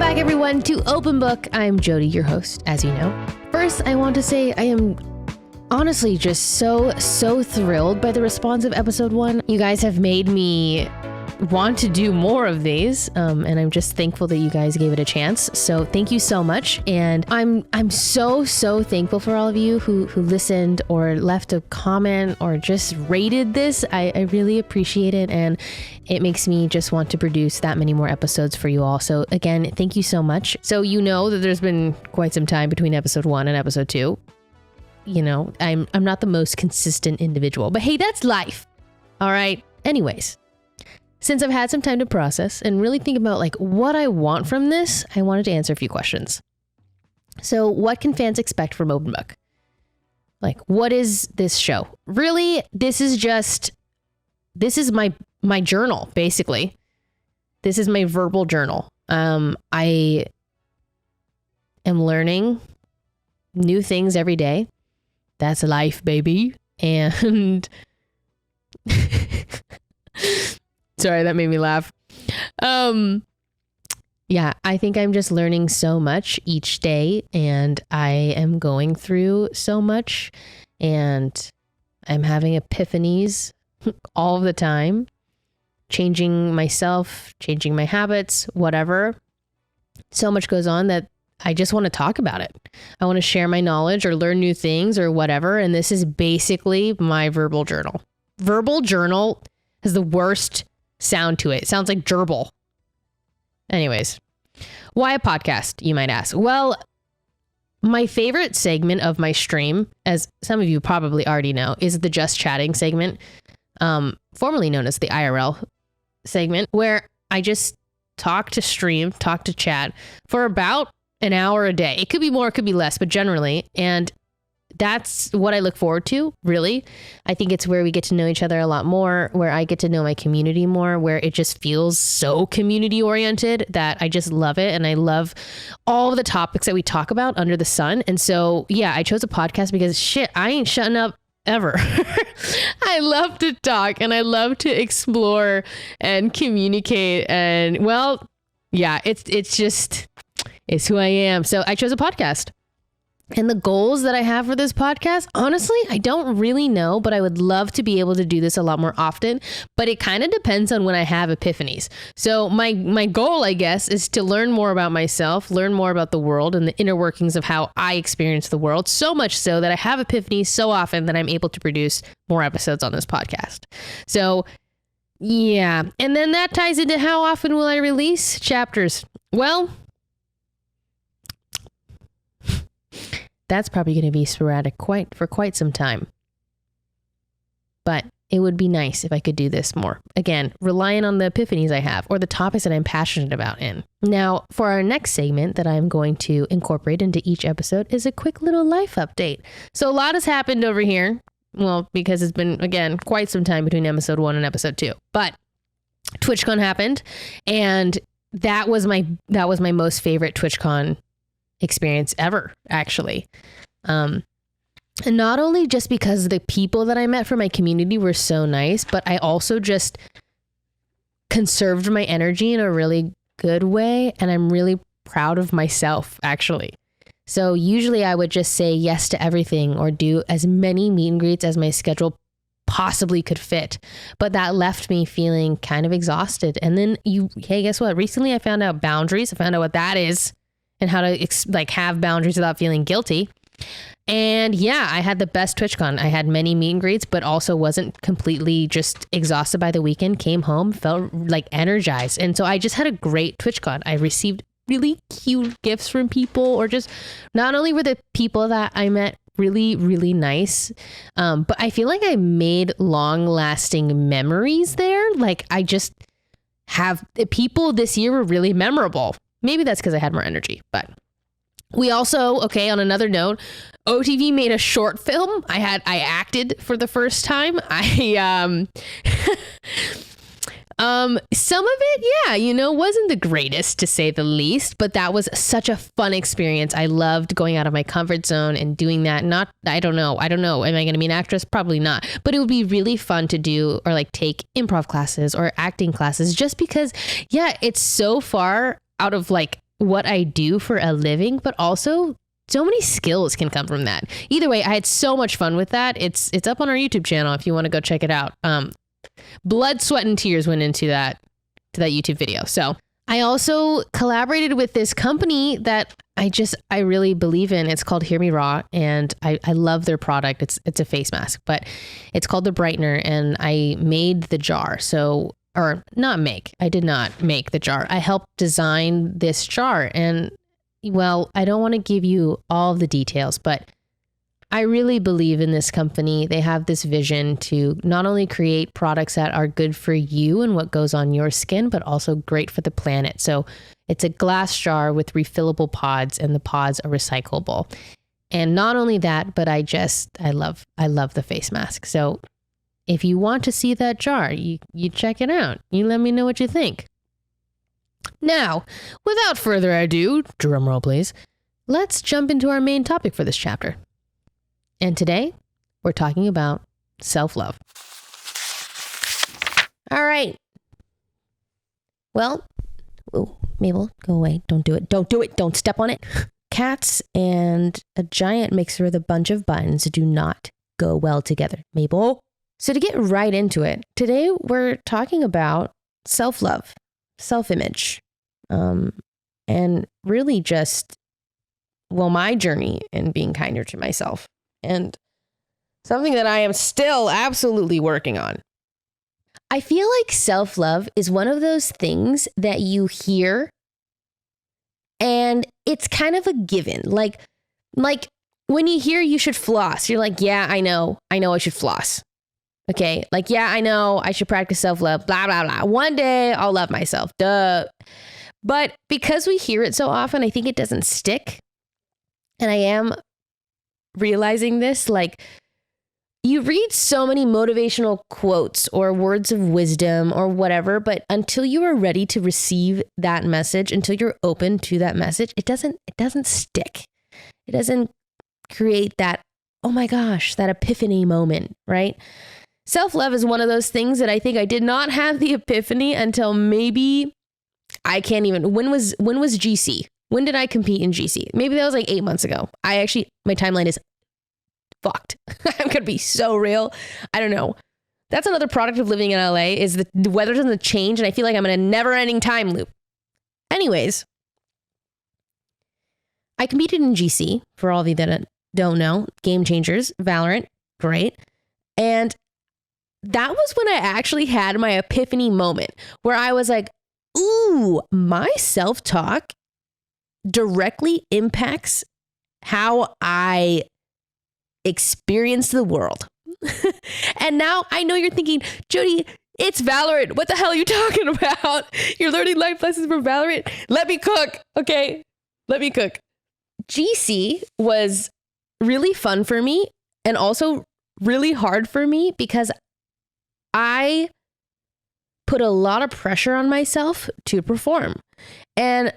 back, everyone, to Open Book. I'm Jodi, your host, as you know. First, I want to say I am honestly just so thrilled by the response of episode 1. You guys have made me want to do more of these, and I'm just thankful that you guys gave it a chance. So thank you so much, and I'm so thankful for all of you who listened or left a comment or just rated this. I really appreciate it, and it makes me just want to produce that many more episodes for you all. So again, thank you so much. So you know that there's been quite some time between episode 1 and episode 2. You know, I'm not the most consistent individual, but hey, that's life. All right. Anyways, since I've had some time to process and really think about like what I want from this, I wanted to answer a few questions. So what can fans expect from Open Book? Like, what is this show? Really, this is my journal, basically. This is my verbal journal. I am learning new things every day. That's life, baby. And sorry, that made me laugh. Yeah, I think I'm just learning so much each day, and I am going through so much, and I'm having epiphanies all the time, changing myself, changing my habits, whatever. So much goes on that I just want to talk about it. I want to share my knowledge or learn new things or whatever. And this is basically my verbal journal. Verbal journal has the worst sound to it. It sounds like gerbil. Anyways, why a podcast, you might ask? Well, my favorite segment of my stream, as some of you probably already know, is the Just Chatting segment, formerly known as the IRL segment, where I just talk to chat for about an hour a day. It could be more, it could be less, but generally. And that's what I look forward to, really. I think it's where we get to know each other a lot more, where I get to know my community more, where it just feels so community oriented that I just love it. And I love all of the topics that we talk about under the sun. And so, yeah, I chose a podcast because shit, I ain't shutting up ever. I love to talk and I love to explore and communicate. And well, yeah, it's who I am. So I chose a podcast. And the goals that I have for this podcast, honestly, I don't really know, but I would love to be able to do this a lot more often. But it kind of depends on when I have epiphanies. So my goal, I guess, is to learn more about myself, learn more about the world and the inner workings of how I experience the world. So much so that I have epiphanies so often that I'm able to produce more episodes on this podcast. So yeah. And then that ties into how often will I release chapters? Well, that's probably going to be sporadic for quite some time. But it would be nice if I could do this more. Again, relying on the epiphanies I have or the topics that I'm passionate about in. Now, for our next segment that I'm going to incorporate into each episode is a quick little life update. So a lot has happened over here. Well, because it's been, again, quite some time between episode 1 and episode 2. But TwitchCon happened, and that was my most favorite TwitchCon experience ever, actually. And not only just because the people that I met from my community were so nice, but I also just conserved my energy in a really good way. And I'm really proud of myself, actually. So usually I would just say yes to everything or do as many meet and greets as my schedule possibly could fit. But that left me feeling kind of exhausted. And then hey, guess what? Recently I found out boundaries. I found out what that is and how to have boundaries without feeling guilty. And yeah, I had the best TwitchCon. I had many meet and greets, but also wasn't completely just exhausted by the weekend. Came home, felt like energized. And so I just had a great TwitchCon. I received really cute gifts from people, or just not only were the people that I met really, really nice, but I feel like I made long lasting memories there. Like I just have people this year were really memorable. Maybe that's because I had more energy, but we also, okay, on another note, OTV made a short film. I acted for the first time. Some of it, yeah, wasn't the greatest to say the least, but that was such a fun experience. I loved going out of my comfort zone and doing that. I don't know. Am I going to be an actress? Probably not, but it would be really fun to do, or like take improv classes or acting classes, just because, yeah, it's so far out of like what I do for a living, but also so many skills can come from that. Either way, I had so much fun with that. It's up on our YouTube channel if you want to go check it out. Blood, sweat, and tears went into that YouTube video. So I also collaborated with this company that I really believe in. It's called Hear Me Raw, and I love their product. It's a face mask, but it's called the Brightener, and I made the jar. I did not make the jar. I helped design this jar, and well, I don't want to give you all the details, but I really believe in this company. They have this vision to not only create products that are good for you and what goes on your skin, but also great for the planet. So it's a glass jar with refillable pods, and the pods are recyclable. And not only that, but I love the face mask. So if you want to see that jar, you check it out. You let me know what you think. Now, without further ado, drum roll please, let's jump into our main topic for this chapter. And today, we're talking about self-love. All right. Well, Mabel, go away. Don't do it. Don't do it. Don't step on it. Cats and a giant mixer with a bunch of buttons do not go well together. Mabel. So to get right into it, today we're talking about self-love, self-image, and really just, my journey in being kinder to myself. And something that I am still absolutely working on. I feel like self-love is one of those things that you hear and it's kind of a given. Like when you hear you should floss, you're like, yeah, I know I should floss. Okay. Like, yeah, I know I should practice self-love, blah, blah, blah. One day I'll love myself. Duh. But because we hear it so often, I think it doesn't stick. And I am realizing this, like, you read so many motivational quotes or words of wisdom or whatever, but until you are ready to receive that message, until you're open to that message, it doesn't stick. It doesn't create that, oh my gosh, that epiphany moment, right? Self-love is one of those things that I think I did not have the epiphany until maybe when was GC? When did I compete in GC? Maybe that was like 8 months ago. My timeline is fucked. I'm going to be so real. I don't know. That's another product of living in LA is the weather doesn't change, and I feel like I'm in a never-ending time loop. Anyways, I competed in GC, for all of you that don't know. Game Changers, Valorant, great. And that was when I actually had my epiphany moment where I was like, ooh, my self-talk directly impacts how I experience the world. And now I know you're thinking, Jodi, it's Valorant. What the hell are you talking about? You're learning life lessons from Valorant? Let me cook. Okay. Let me cook. GC was really fun for me and also really hard for me because I put a lot of pressure on myself to perform. And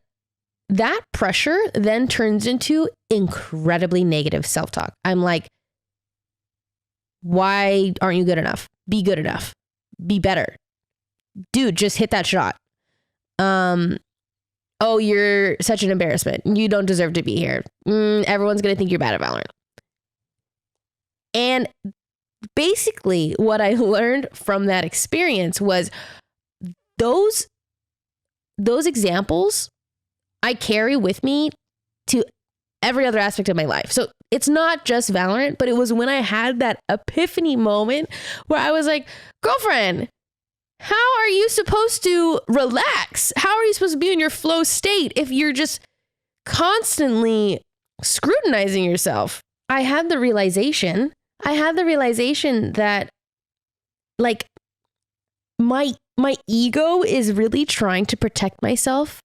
that pressure then turns into incredibly negative self-talk. I'm like, why aren't you good enough? Be good enough. Be better. Dude, just hit that shot. Oh, you're such an embarrassment. You don't deserve to be here. Everyone's going to think you're bad at Valorant. And basically what I learned from that experience was those examples I carry with me to every other aspect of my life. So it's not just Valorant, but it was when I had that epiphany moment where I was like, girlfriend, how are you supposed to relax? How are you supposed to be in your flow state if you're just constantly scrutinizing yourself? I had the realization that like my ego is really trying to protect myself.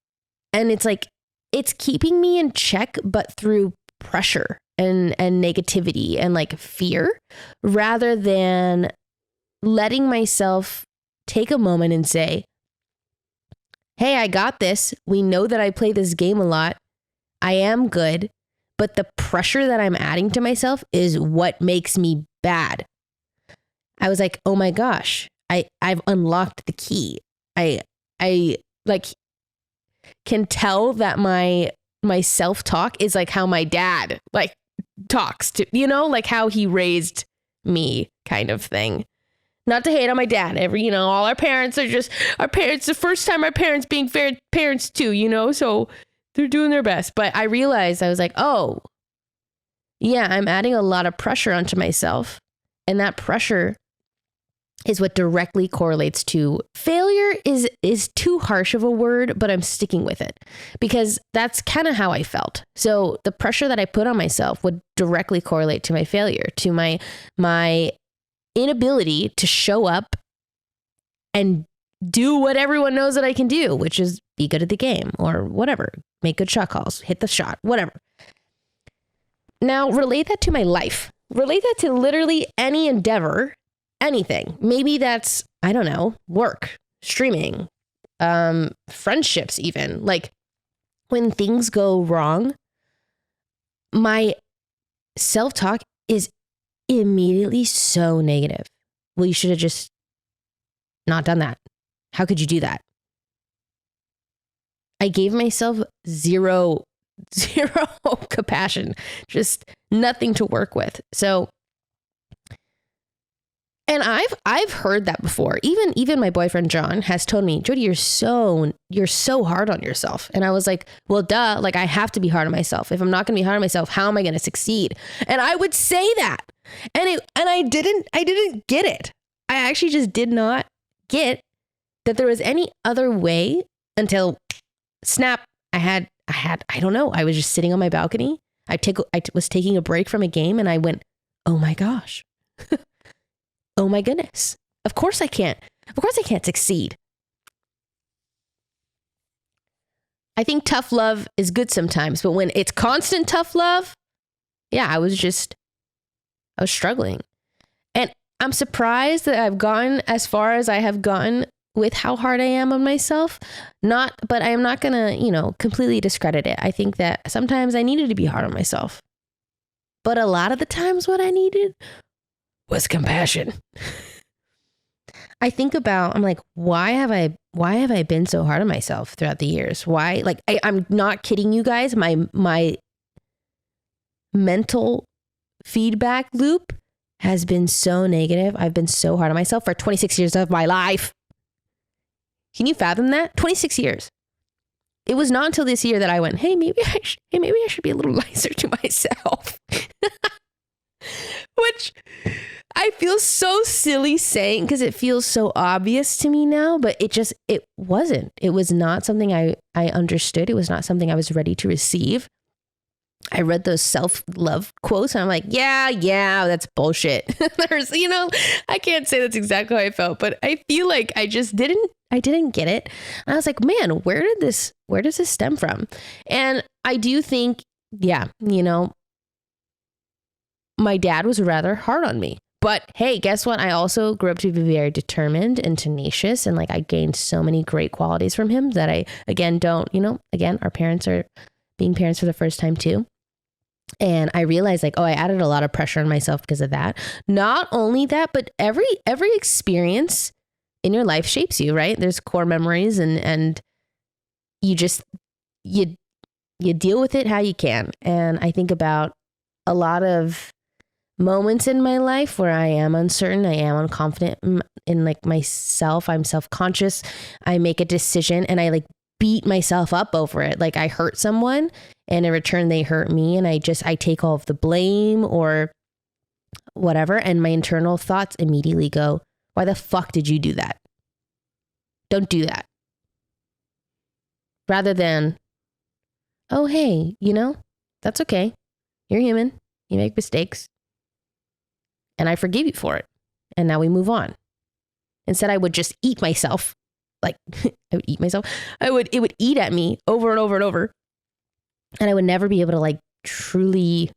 And it's like, it's keeping me in check, but through pressure and negativity and like fear, rather than letting myself take a moment and say, hey, I got this. We know that I play this game a lot. I am good, but the pressure that I'm adding to myself is what makes me bad. I was like, oh my gosh, I've unlocked the key. I like, can tell that my self-talk is like how my dad like talks to, you know, like how he raised me kind of thing. Not to hate on my dad. All our parents are just our parents. The first time our parents being fair parents too, so they're doing their best. But I realized I was like, oh, yeah, I'm adding a lot of pressure onto myself. And that pressure is what directly correlates to failure is too harsh of a word, but I'm sticking with it because that's kind of how I felt. So the pressure that I put on myself would directly correlate to my failure, to my inability to show up and do what everyone knows that I can do, which is be good at the game or whatever, make good shot calls, hit the shot, whatever. Now relate that to my life. Relate that to literally any endeavor, anything. Maybe that's, I don't know, work, streaming, friendships even. Like when things go wrong, my self-talk is immediately so negative. Well, you should have just not done that. How could you do that? I gave myself zero compassion, just nothing to work with. So, and I've heard that before. Even my boyfriend John has told me, Jodi, you're so hard on yourself. And I was like, well, duh, like I have to be hard on myself. If I'm not going to be hard on myself, how am I going to succeed? And I would say that. And I didn't get it. I actually just did not get that there was any other way until snap. I don't know. I was just sitting on my balcony. I was taking a break from a game and I went, oh my gosh. Oh my goodness. Of course I can't succeed. I think tough love is good sometimes, but when it's constant tough love, yeah, I was struggling. And I'm surprised that I've gotten as far as I have gotten with how hard I am on myself. But I am not going to, completely discredit it. I think that sometimes I needed to be hard on myself. But a lot of the times what I needed was compassion. I think about, I'm like, why have I been so hard on myself throughout the years? Why? Like, I'm not kidding you guys. My mental feedback loop has been so negative. I've been so hard on myself for 26 years of my life. Can you fathom that? 26 years. It was not until this year that I went, hey, maybe I should be a little nicer to myself. Which I feel so silly saying because it feels so obvious to me now, but it wasn't. It was not something I understood. It was not something I was ready to receive. I read those self-love quotes and I'm like, yeah, that's bullshit. There's, I can't say that's exactly how I felt, but I feel like I didn't get it. And I was like, man, where does this stem from? And I do think, yeah, my dad was rather hard on me. But hey, guess what? I also grew up to be very determined and tenacious. And like I gained so many great qualities from him that I, again, don't, our parents are being parents for the first time too. And I realized like, oh, I added a lot of pressure on myself because of that. Not only that, but every experience in your life shapes you, right? There's core memories and you deal with it how you can. And I think about a lot of moments in my life where I am uncertain, I am unconfident in like myself. I'm self-conscious. I make a decision and I like beat myself up over it. Like I hurt someone and in return they hurt me and I take all of the blame or whatever. And my internal thoughts immediately go, why the fuck did you do that? Don't do that. Rather than, oh, hey, that's okay. You're human. You make mistakes. And I forgive you for it. And now we move on. Instead, I would just eat myself. Like I would eat myself. It would eat at me over and over and over. And I would never be able to like truly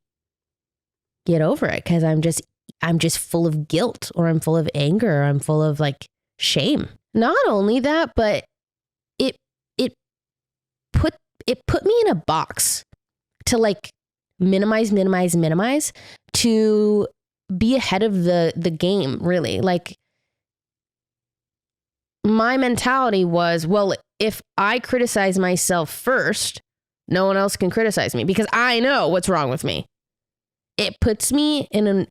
get over it because I'm just full of guilt or I'm full of anger or I'm full of like shame. Not only that, but it put me in a box to like minimize to be ahead of the game, really. Like my mentality was, well, if I criticize myself first, no one else can criticize me because I know what's wrong with me. It just puts me in a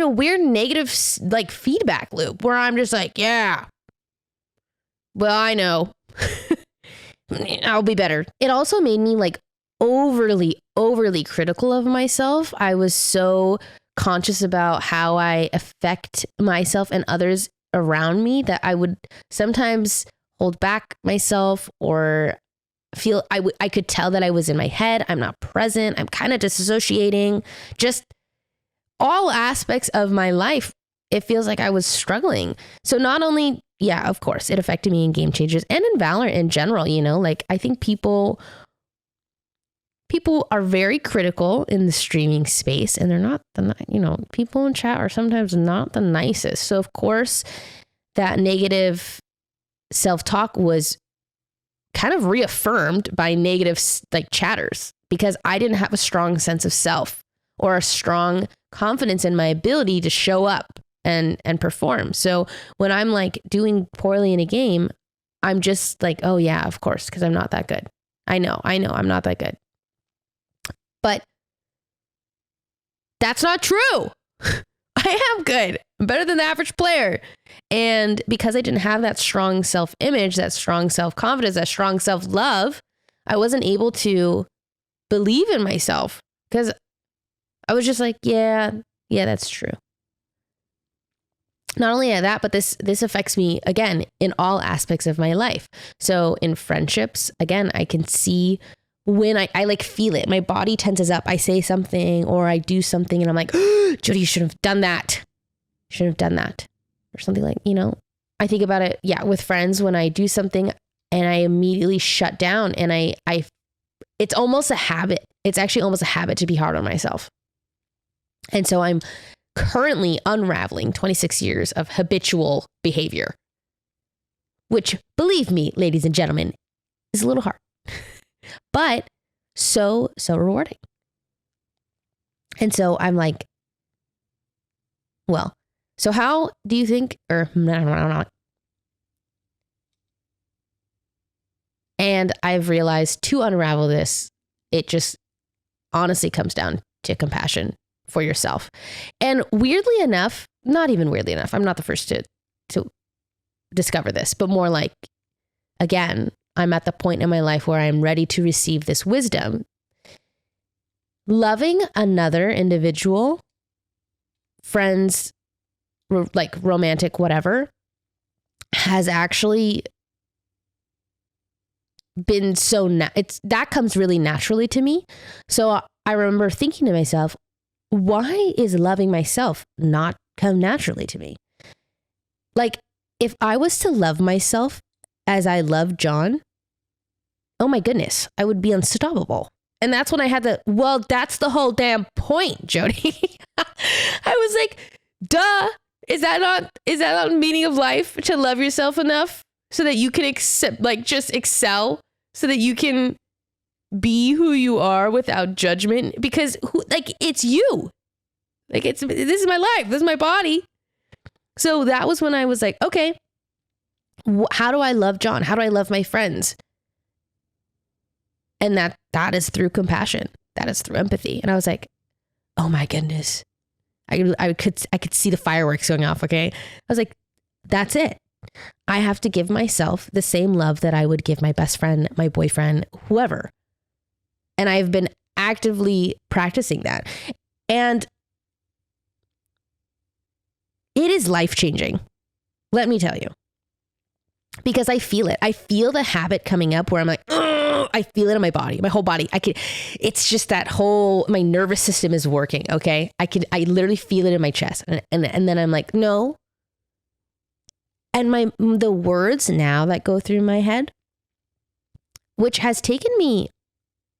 weird negative like feedback loop where I'm just like, yeah, well, I know. I'll be better. It also made me like overly critical of myself. I was so conscious about how I affect myself and others around me that I would sometimes hold back myself or feel I could tell that I was in my head. I'm not present. I'm kind of disassociating. Just all aspects of my life. It feels like I was struggling. So not only, yeah, of course, it affected me in Game Changers and in Valorant in general, you know, like I think people are very critical in the streaming space and they're not people in chat are sometimes not the nicest. So of course that negative self-talk was kind of reaffirmed by negative like chatters because I didn't have a strong sense of self or a strong confidence in my ability to show up and perform. So when I'm like doing poorly in a game, I'm just like, oh yeah, of course, because I'm not that good. I know I'm not that good. But that's not true. I am good. I'm better than the average player. And because I didn't have that strong self-image, that strong self-confidence, that strong self-love, I wasn't able to believe in myself because I was just like, yeah, that's true. Not only that, but this affects me again in all aspects of my life. So in friendships, again, I can see when I like feel it, my body tenses up. I say something or I do something and I'm like, oh, Jodi, you shouldn't have done that. You shouldn't have done that. Or something like, you know, I think about it. Yeah. With friends, when I do something and I immediately shut down and it's almost a habit. It's actually almost a habit to be hard on myself. And so I'm currently unraveling 26 years of habitual behavior, which, believe me, ladies and gentlemen, is a little hard. But so rewarding. And so I'm like, well, so how do you think, and I've realized to unravel this, it just honestly comes down to compassion for yourself. And weirdly enough, not even weirdly enough, I'm not the first to discover this, but more like, again, I'm at the point in my life where I'm ready to receive this wisdom. Loving another individual, friends, like romantic, whatever, has actually been that comes really naturally to me. So I remember thinking to myself, why is loving myself not come naturally to me? Like if I was to love myself as I love John, oh my goodness, I would be unstoppable. And that's when I had that's the whole damn point, Jodi. I was like, duh, is that not the meaning of life, to love yourself enough so that you can just excel, so that you can be who you are without judgment? Because it's you. Like this is my life. This is my body. So that was when I was like, okay, how do I love John? How do I love my friends? And that is through compassion. That is through empathy. And I was like, oh my goodness. I could see the fireworks going off. Okay. I was like, that's it. I have to give myself the same love that I would give my best friend, my boyfriend, whoever. And I've been actively practicing that. And it is life-changing. Let me tell you. Because I feel it. I feel the habit coming up where I'm like, ugh, I feel it in my body, my whole body. It's just my nervous system is working. Okay. I literally feel it in my chest. And then I'm like, no. And the words now that go through my head, which has taken me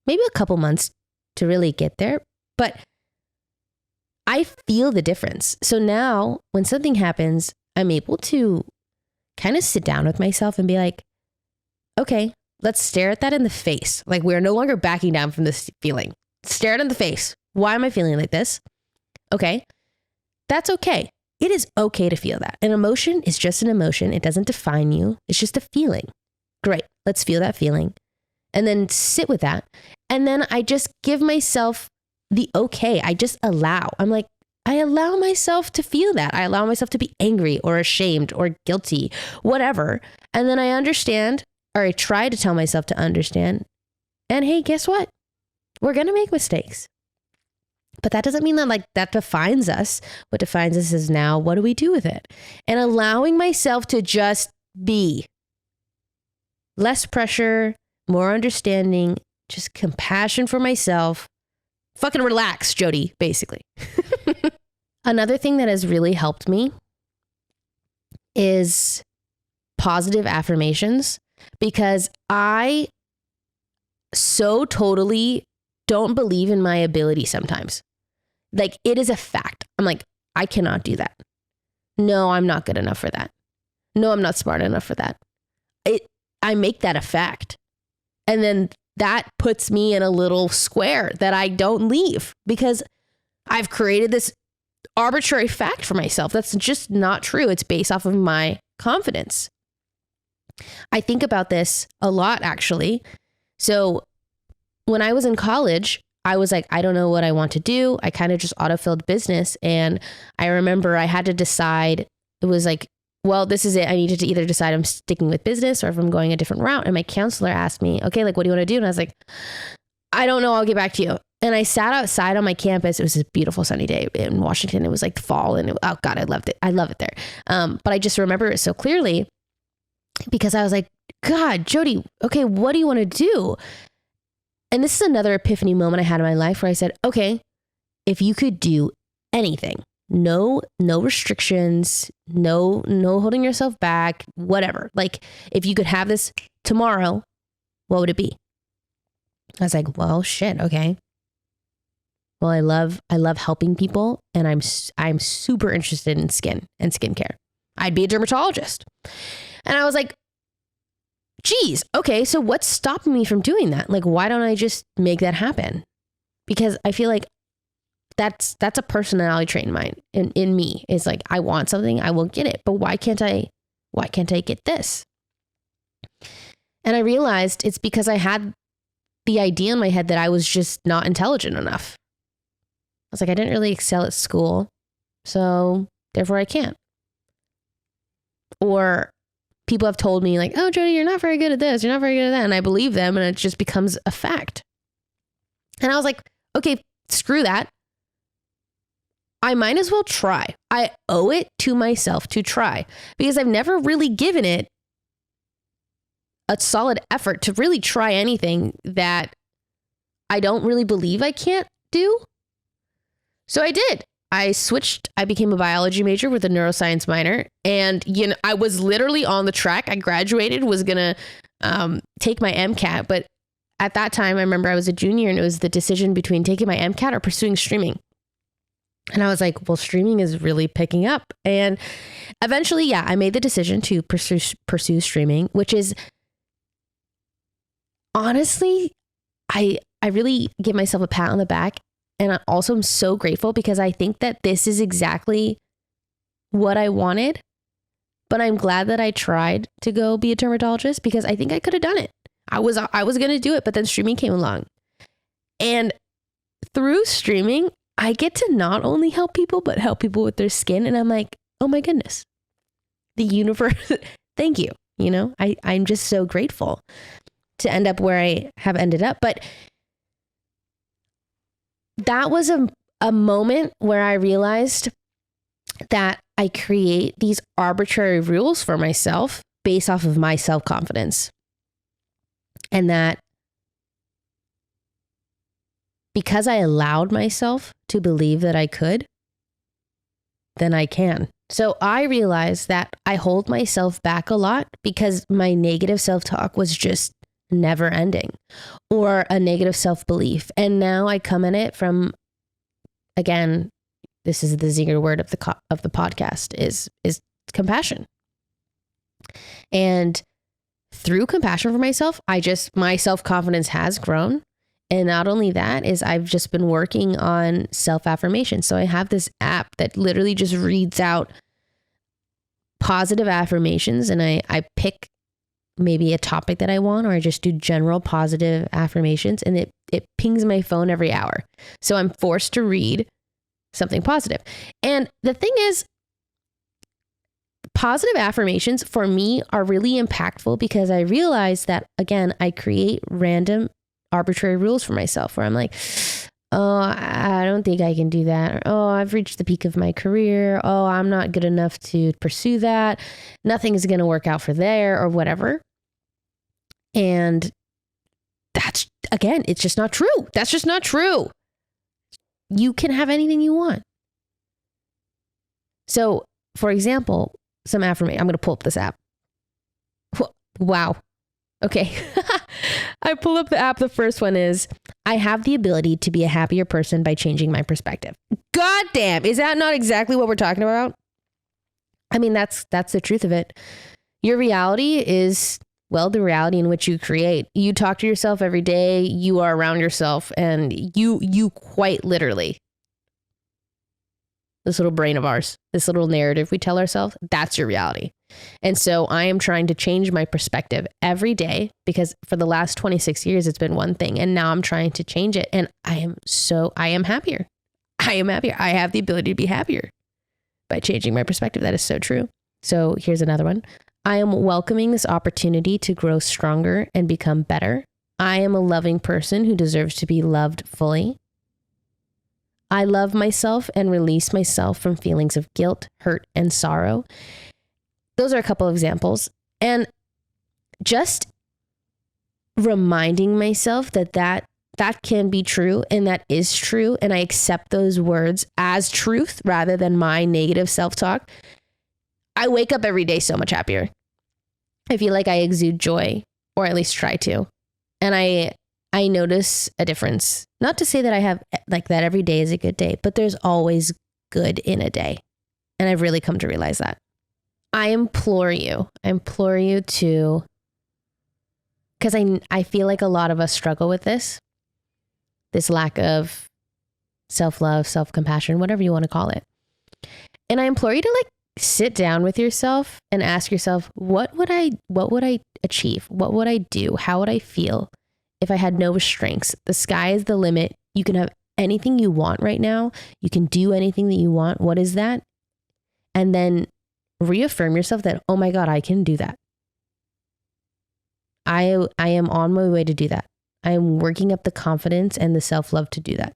maybe a couple months to really get there, but I feel the difference. So now when something happens, I'm able to kind of sit down with myself and be like, okay, let's stare at that in the face. Like we're no longer backing down from this feeling. Stare it in the face. Why am I feeling like this? Okay. That's okay. It is okay to feel that. An emotion is just an emotion. It doesn't define you. It's just a feeling. Great. Let's feel that feeling and then sit with that. And then I just give myself the okay. I just allow. I'm like, I allow myself to feel that. I allow myself to be angry or ashamed or guilty, whatever. And then I understand, or I try to tell myself to understand. And hey, guess what? We're going to make mistakes. But that doesn't mean that like that defines us. What defines us is now, what do we do with it? And allowing myself to just be. Less pressure, more understanding, just compassion for myself. Fucking relax, Jodi, basically. Another thing that has really helped me is positive affirmations, because I so totally don't believe in my ability sometimes. Like, it is a fact. I'm like, I cannot do that. No, I'm not good enough for that. No, I'm not smart enough for that. I make that a fact. And then that puts me in a little square that I don't leave, because I've created this arbitrary fact for myself. That's just not true. It's based off of my confidence. I think about this a lot, actually. So when I was in college, I was like, I don't know what I want to do. I kind of just autofilled business. And I remember I had to decide. It was like, well, this is it. I needed to either decide I'm sticking with business or if I'm going a different route. And my counselor asked me, okay, like, what do you want to do? And I was like, I don't know. I'll get back to you. And I sat outside on my campus. It was a beautiful sunny day in Washington. It was like fall, and oh God, I loved it. I love it there. But I just remember it so clearly because I was like, God, Jodi, okay, what do you want to do? And this is another epiphany moment I had in my life where I said, okay, if you could do anything, no restrictions, no holding yourself back, whatever. Like, if you could have this tomorrow, what would it be? I was like, well, shit. Okay. Well, I love helping people, and I'm super interested in skin and skincare. I'd be a dermatologist. And I was like, geez, okay, so what's stopping me from doing that? Like, why don't I just make that happen? Because I feel like that's a personality trait in me. It's like, I want something, I will get it. But why can't I get this? And I realized it's because I had the idea in my head that I was just not intelligent enough. I was like, I didn't really excel at school, so therefore I can't. Or people have told me like, oh, Jodi, you're not very good at this. You're not very good at that. And I believe them, and it just becomes a fact. And I was like, okay, screw that. I might as well try. I owe it to myself to try, because I've never really given it a solid effort to really try anything that I don't really believe I can't do. So I did. I became a biology major with a neuroscience minor. And, I was literally on the track. I graduated, was going to take my MCAT. But at that time, I remember I was a junior, and it was the decision between taking my MCAT or pursuing streaming. And I was like, well, streaming is really picking up. And eventually, yeah, I made the decision to pursue streaming, which is honestly, I really give myself a pat on the back. And I also am so grateful, because I think that this is exactly what I wanted. But I'm glad that I tried to go be a dermatologist, because I think I could have done it. I was going to do it, but then streaming came along. And through streaming, I get to not only help people, but help people with their skin. And I'm like, oh my goodness, the universe, thank you. I'm just so grateful to end up where I have ended up. But that was a moment where I realized that I create these arbitrary rules for myself based off of my self-confidence. And that because I allowed myself to believe that I could, then I can. So I realized that I hold myself back a lot because my negative self-talk was just never ending, or a negative self-belief. And now I come in it from, again, this is the zinger word of the podcast is compassion. And through compassion for myself, my self-confidence has grown. And not only that is I've just been working on self-affirmation. So I have this app that literally just reads out positive affirmations, and I pick maybe a topic that I want, or I just do general positive affirmations, and it pings my phone every hour. So I'm forced to read something positive. And the thing is, positive affirmations for me are really impactful because I realize that, again, I create random arbitrary rules for myself where I'm like, oh, I don't think I can do that. Or, oh, I've reached the peak of my career. Oh, I'm not good enough to pursue that. Nothing is going to work out for there or whatever. And that's, again, it's just not true. That's just not true. You can have anything you want. So, for example, some affirmation. I'm going to pull up this app. Wow. Okay. I pull up the app. The first one is, I have the ability to be a happier person by changing my perspective. God damn. Is that not exactly what we're talking about? I mean, that's the truth of it. Your reality is, well, the reality in which you create. You talk to yourself every day. You are around yourself, and you quite literally, this little brain of ours, this little narrative we tell ourselves, that's your reality. And so I am trying to change my perspective every day, because for the last 26 years, it's been one thing. And now I'm trying to change it. And I am happier. I am happier. I have the ability to be happier by changing my perspective. That is so true. So here's another one. I am welcoming this opportunity to grow stronger and become better. I am a loving person who deserves to be loved fully. I love myself and release myself from feelings of guilt, hurt, and sorrow. Those are a couple of examples. And just reminding myself that can be true, and that is true, and I accept those words as truth rather than my negative self-talk. I wake up every day so much happier. I feel like I exude joy, or at least try to. And I notice a difference. Not to say that I have like that every day is a good day, but there's always good in a day. And I've really come to realize that. I implore you to, because I feel like a lot of us struggle with this lack of self-love, self-compassion, whatever you want to call it. And I implore you to like sit down with yourself and ask yourself, what would I achieve? What would I do? How would I feel if I had no restraints? The sky is the limit. You can have anything you want right now. You can do anything that you want. What is that? And then reaffirm yourself that, oh my God, I can do that. I am on my way to do that. I am working up the confidence and the self-love to do that.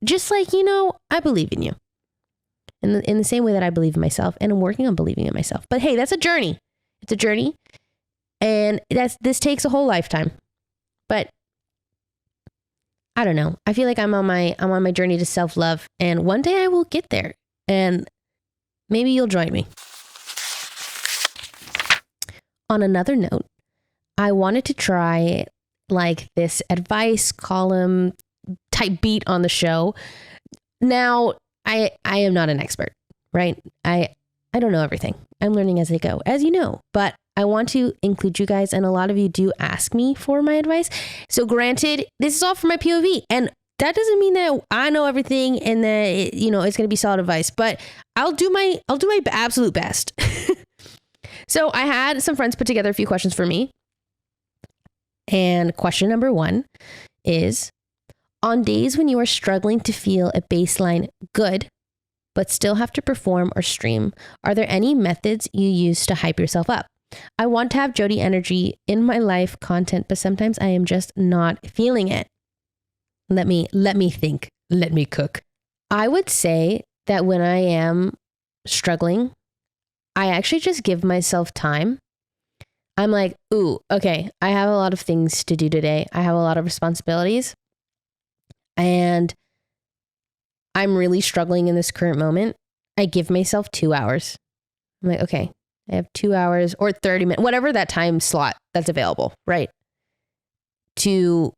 Just like, I believe in you. In the same way that I believe in myself, and I'm working on believing in myself. But hey, that's a journey. It's a journey. And this takes a whole lifetime. But I don't know. I feel like I'm on my journey to self-love, and one day I will get there, and maybe you'll join me. On another note, I wanted to try like this advice column type beat on the show. Now, I am not an expert, right? I don't know everything. I'm learning as I go, as you know, but I want to include you guys, and a lot of you do ask me for my advice. So granted, this is all from my POV, and that doesn't mean that I know everything and that it's going to be solid advice, but I'll do my absolute best. So I had some friends put together a few questions for me. And question number 1 is, on days when you are struggling to feel a baseline good, but still have to perform or stream, are there any methods you use to hype yourself up? I want to have Jodi energy in my life content, but sometimes I am just not feeling it. Let me think. Let me cook. I would say that when I am struggling, I actually just give myself time. I'm like, ooh, okay, I have a lot of things to do today. I have a lot of responsibilities, and I'm really struggling in this current moment. I give myself 2 hours. I'm like, okay, I have 2 hours or 30 minutes, whatever that time slot that's available, right? To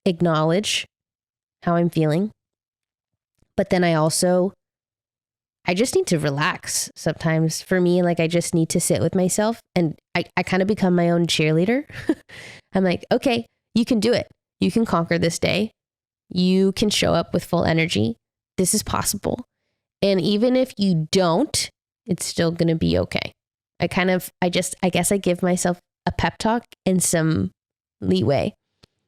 acknowledge how I'm feeling. But then I just need to relax sometimes. For me, like I just need to sit with myself, and I kind of become my own cheerleader. I'm like, okay, you can do it. You can conquer this day. You can show up with full energy. This is possible. And even if you don't, it's still going to be okay. I guess I give myself a pep talk and some leeway,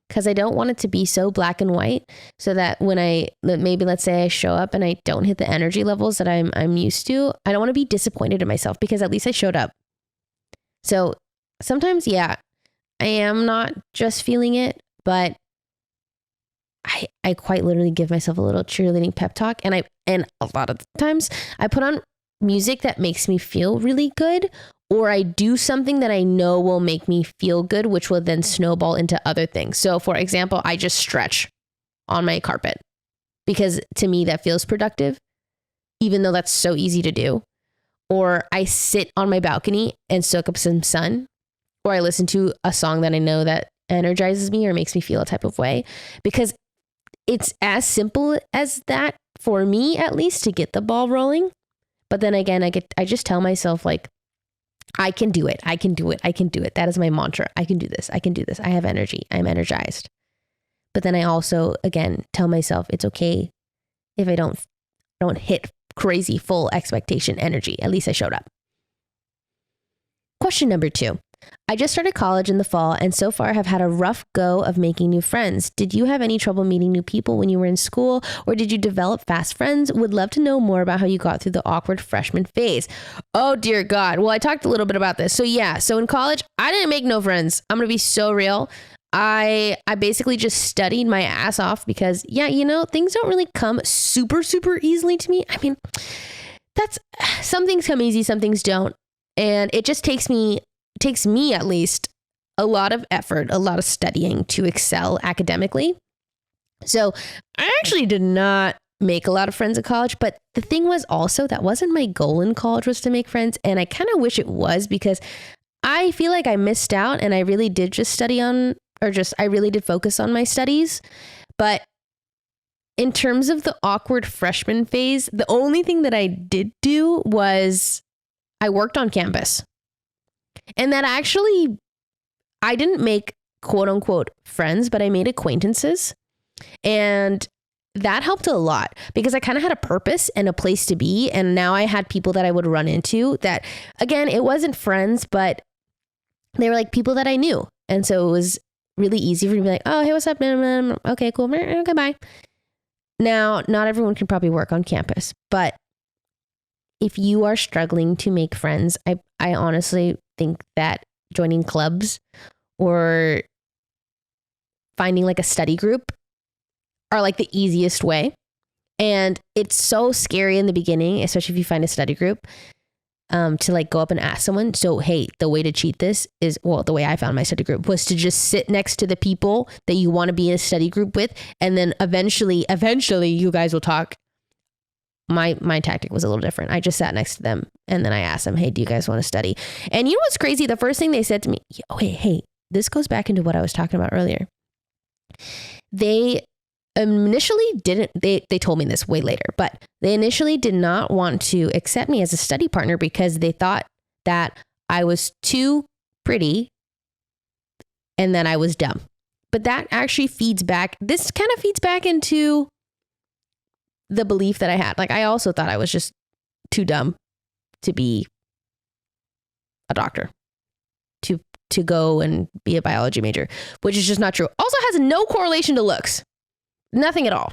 because I don't want it to be so black and white, so that when let's say I show up and I don't hit the energy levels that I'm used to, I don't want to be disappointed in myself, because at least I showed up. So sometimes, yeah, I am not just feeling it, but I quite literally give myself a little cheerleading pep talk. And a lot of the times I put on music that makes me feel really good, or I do something that I know will make me feel good, which will then snowball into other things. So for example, I just stretch on my carpet, because to me that feels productive, even though that's so easy to do. Or I sit on my balcony and soak up some sun, or I listen to a song that I know that energizes me or makes me feel a type of way, because it's as simple as that for me, at least, to get the ball rolling. But then again, I just tell myself, like, I can do it. I can do it. I can do it. That is my mantra. I can do this. I can do this. I have energy. I'm energized. But then I also, again, tell myself it's okay if I don't hit crazy full expectation energy. At least I showed up. Question number 2. I just started college in the fall and so far have had a rough go of making new friends. Did you have any trouble meeting new people when you were in school, or did you develop fast friends? Would love to know more about how you got through the awkward freshman phase. Oh dear God. Well, I talked a little bit about this. So in college, I didn't make no friends. I'm going to be so real. I basically just studied my ass off, because things don't really come super, super easily to me. I mean, some things come easy, some things don't. And it just takes me at least a lot of effort, a lot of studying to excel academically. So I actually did not make a lot of friends at college, but the thing was also that wasn't my goal in college, was to make friends. And I kind of wish it was, because I feel like I missed out, and I really did just I really did focus on my studies. But in terms of the awkward freshman phase, the only thing that I did do was I worked on campus. And that actually, I didn't make quote unquote friends, but I made acquaintances. And that helped a lot, because I kind of had a purpose and a place to be. And now I had people that I would run into that, again, it wasn't friends, but they were like people that I knew. And so it was really easy for me to be like, oh, hey, what's up? Okay, cool. Okay, bye. Now, not everyone can probably work on campus, but if you are struggling to make friends, I honestly think that joining clubs or finding like a study group are like the easiest way. And it's so scary in the beginning, especially if you find a study group, to like go up and ask someone. So, hey, the way to cheat this is, well, the way I found my study group was to just sit next to the people that you want to be in a study group with. And then eventually you guys will talk. My tactic was a little different. I just sat next to them and then I asked them, hey, do you guys want to study? And you know what's crazy? The first thing they said to me, oh, hey, this goes back into what I was talking about earlier. They initially didn't, they told me this way later, but they initially did not want to accept me as a study partner because they thought that I was too pretty and that I was dumb. But that actually feeds back into the belief that I had. Like, I also thought I was just too dumb to be a doctor, to go and be a biology major, which is just not true. Also has no correlation to looks. Nothing at all.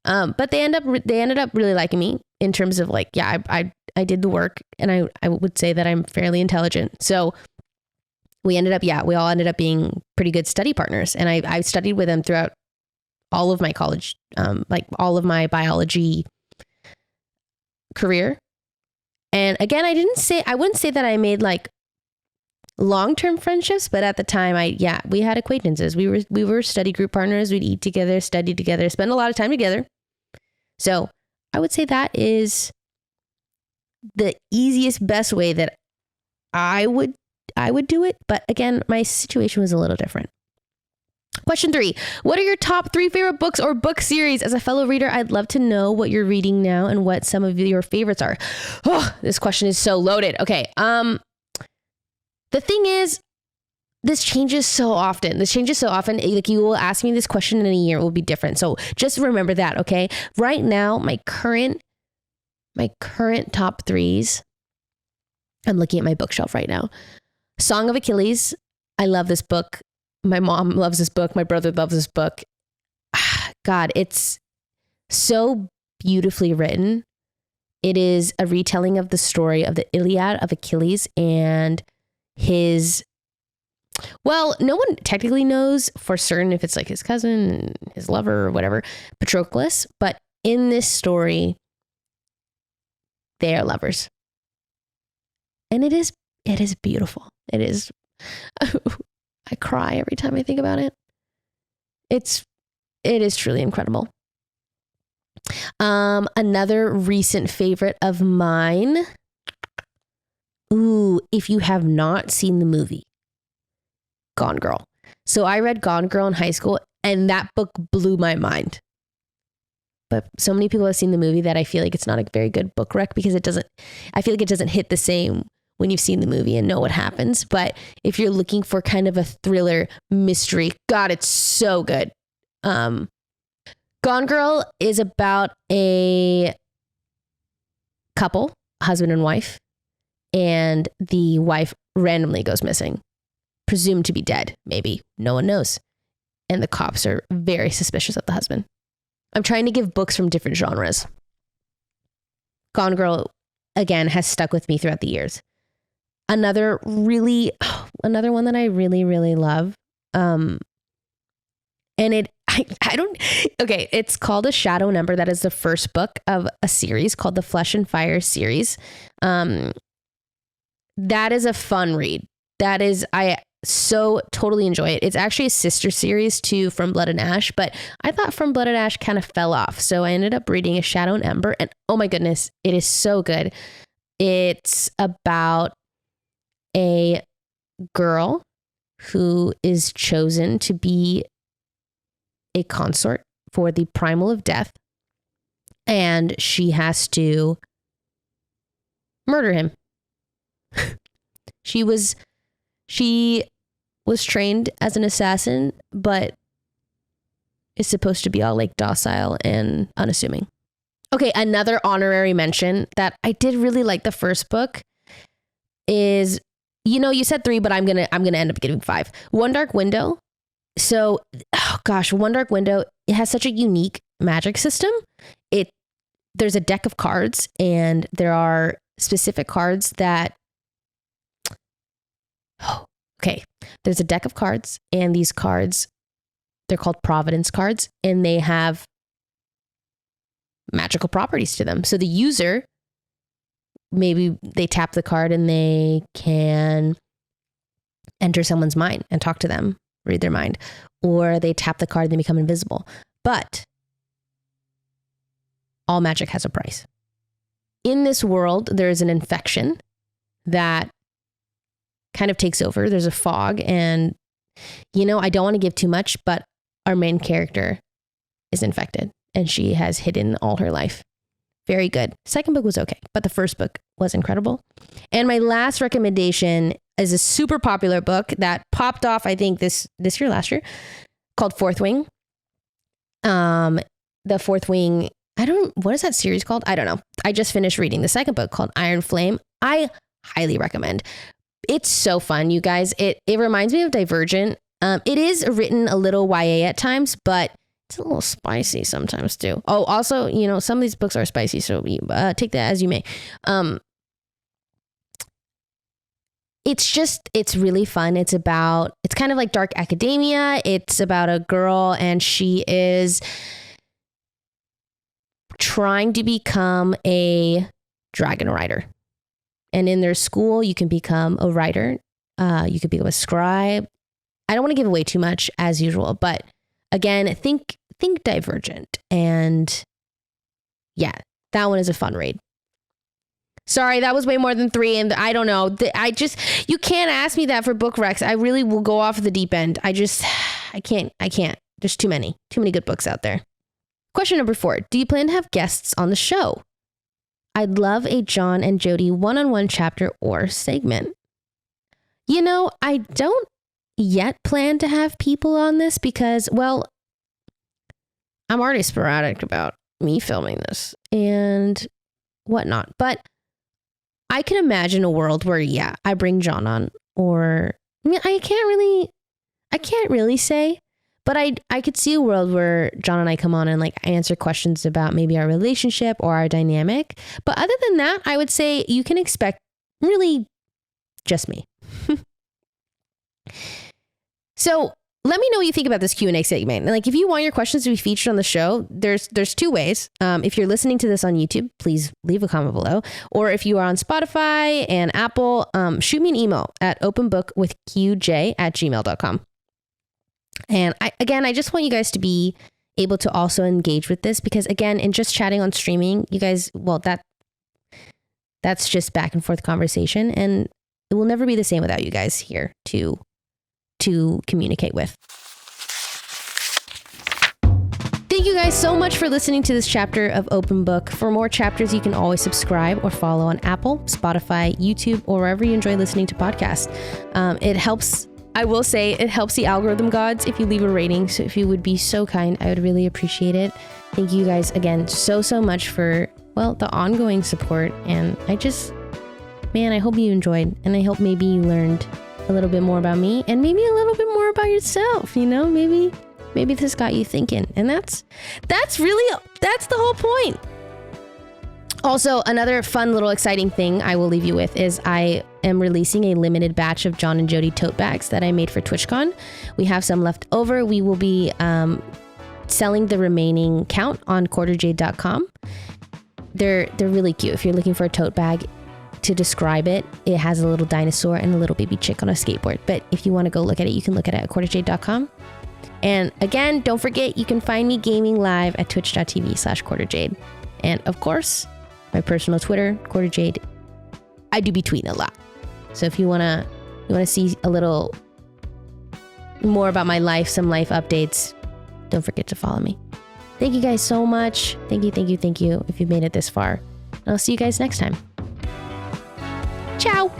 But they ended up really liking me in terms of like, yeah, I did the work, and I would say that I'm fairly intelligent. So we all ended up being pretty good study partners. And I studied with them throughout all of my college, like all of my biology career. And again, I wouldn't say that I made like long-term friendships, but at the time we had acquaintances. We were study group partners. We'd eat together, study together, spend a lot of time together. So I would say that is the easiest, best way that I would do it. But again, my situation was a little different. Question 3. What are your top 3 favorite books or book series? As a fellow reader, I'd love to know what you're reading now and what some of your favorites are. Oh, this question is so loaded. Okay. The thing is, this changes so often. Like, you will ask me this question in a year, it will be different. So just remember that, okay? Right now, my current top threes, I'm looking at my bookshelf right now. Song of Achilles. I love this book. My mom loves this book. My brother loves this book. God, it's so beautifully written. It is a retelling of the story of the Iliad of Achilles and his, well, no one technically knows for certain if it's like his cousin, his lover, or whatever, Patroclus. But in this story, they are lovers. And it is beautiful. It is, I cry every time I think about it. It is truly incredible. Another recent favorite of mine. Ooh, if you have not seen the movie, Gone Girl. So I read Gone Girl in high school, and that book blew my mind. But so many people have seen the movie that I feel like it's not a very good book rec, because I feel like it doesn't hit the same when you've seen the movie and know what happens. But if you're looking for kind of a thriller mystery, God, it's so good. Gone Girl is about a couple, husband and wife, and the wife randomly goes missing, presumed to be dead, maybe. No one knows. And the cops are very suspicious of the husband. I'm trying to give books from different genres. Gone Girl, again, has stuck with me throughout the years. Another one that I really, really love. It's called A Shadow Number. That is the first book of a series called the Flesh and Fire series. That is a fun read. I so totally enjoy it. It's actually a sister series to From Blood and Ash, but I thought From Blood and Ash kind of fell off. So I ended up reading A Shadow and Ember, and oh my goodness, it is so good. It's about a girl who is chosen to be a consort for the primal of death, and she has to murder him. She was trained as an assassin, but is supposed to be all like docile and unassuming. Okay, another honorary mention that I did really like the first book is, you said 3, but I'm gonna end up giving 5. One Dark Window. So, One Dark Window, it has such a unique magic system. There's a deck of cards, and there are specific cards that, there's a deck of cards, and these cards, they're called Providence cards, and they have magical properties to them. So the user, maybe they tap the card and they can enter someone's mind and talk to them, read their mind, or they tap the card and they become invisible. But all magic has a price. In this world, there is an infection that kind of takes over. There's a fog, and I don't want to give too much, but our main character is infected, and she has hidden all her life. Very good. Second book was okay, but the first book was incredible. And my last recommendation is a super popular book that popped off, I think last year, called Fourth Wing. The Fourth Wing, what is that series called? I don't know. I just finished reading the second book called Iron Flame. I highly recommend. It's so fun, you guys. It reminds me of Divergent. It is written a little YA at times, but it's a little spicy sometimes too. Oh, also, some of these books are spicy, so take that as you may. It's really fun. It's kind of like dark academia. It's about a girl, and she is trying to become a dragon rider. And in their school, you can become a writer. You could become a scribe. I don't want to give away too much as usual, but again, think Divergent. And yeah, that one is a fun read. Sorry, that was way more than 3. And I don't know. You can't ask me that for book recs. I really will go off the deep end. I can't. There's too many good books out there. Question number 4. Do you plan to have guests on the show? I'd love a John and Jodi one-on-one chapter or segment. I don't yet plan to have people on this because, well, I'm already sporadic about me filming this and whatnot. But I can imagine a world where, yeah, I bring John on, or I mean, I can't really say, but I could see a world where John and I come on and like answer questions about maybe our relationship or our dynamic. But other than that, I would say you can expect really just me. So let me know what you think about this Q&A segment. Like, if you want your questions to be featured on the show, there's two ways. If you're listening to this on YouTube, please leave a comment below. Or if you are on Spotify and Apple, shoot me an email at openbookwithqj@gmail.com. And I just want you guys to be able to also engage with this, because again, in just chatting on streaming, you guys, well, that's just back and forth conversation, and it will never be the same without you guys here to communicate with. Thank you guys so much for listening to this chapter of Open Book. For more chapters, you can always subscribe or follow on Apple, Spotify, YouTube, or wherever you enjoy listening to podcasts. It helps. I will say it helps the algorithm gods if you leave a rating. So if you would be so kind, I would really appreciate it. Thank you guys again so much for, well, the ongoing support. And I hope you enjoyed, and I hope maybe you learned a little bit more about me and maybe a little bit more about yourself. You know, maybe this got you thinking, and that's the whole point. Also, another fun little exciting thing I will leave you with is I am releasing a limited batch of John and Jodi tote bags that I made for TwitchCon. We have some left over. We will be selling the remaining count on QuarterJade.com. They're really cute. If you're looking for a tote bag, to describe it, it has a little dinosaur and a little baby chick on a skateboard. But if you want to go look at it, you can look at it at QuarterJade.com. And again, don't forget, you can find me gaming live at twitch.tv/QuarterJade. And of course, my personal Twitter, QuarterJade. I do be tweeting a lot. So if you wanna see a little more about my life, some life updates, don't forget to follow me. Thank you guys so much. Thank you if you've made it this far. And I'll see you guys next time. Ciao.